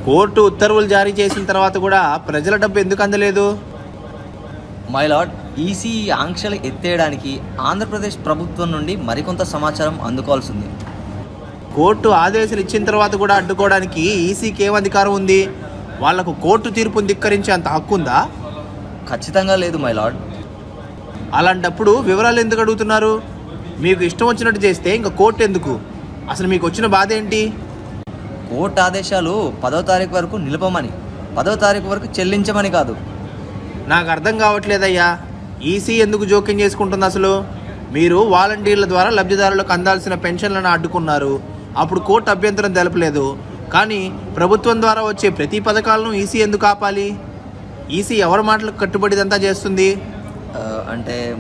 Court ఉత్తర్వులు జారీ చేసిన తర్వాత కూడా ప్రజల డబ్బు ఎందుకు అందలేదు? మై లార్డ్, ఈసీ ఆంక్షలు ఎత్తేయడానికి ఆంధ్రప్రదేశ్ ప్రభుత్వం నుండి మరికొంత సమాచారం అందుకోవాల్సి ఉంది. కోర్టు ఆదేశాలు ఇచ్చిన తర్వాత కూడా అడ్డుకోవడానికి ఈసీకి ఏం అధికారం ఉంది? వాళ్లకు కోర్టు తీర్పును ధిక్కరించే అంత హక్కు ఉందా? ఖచ్చితంగా లేదు మై లార్డ్. అలాంటప్పుడు వివరాలు ఎందుకు అడుగుతున్నారు? మీకు ఇష్టం వచ్చినట్టు చేస్తే ఇంకా కోర్టు ఎందుకు? అసలు మీకు వచ్చిన బాధ ఏంటి? కోర్టు ఆదేశాలు 10వ తారీఖు వరకు నిలపమని, 10వ తారీఖు వరకు చెల్లించమని కాదు. నాకు అర్థం కావట్లేదయ్యా, ఈసీ ఎందుకు జోక్యం చేసుకుంటుంది? అసలు మీరు వాలంటీర్ల ద్వారా లబ్ధిదారులకు అందాల్సిన పెన్షన్లను అడ్డుకున్నారు, అప్పుడు కోర్టు అభ్యంతరం తెలపలేదు. కానీ ప్రభుత్వం ద్వారా వచ్చే ప్రతి పథకాలను ఈసీ ఎందుకు ఆపాలి? ఈసీ ఎవరి మాటలకు కట్టుబడిదంతా చేస్తుంది? అంటే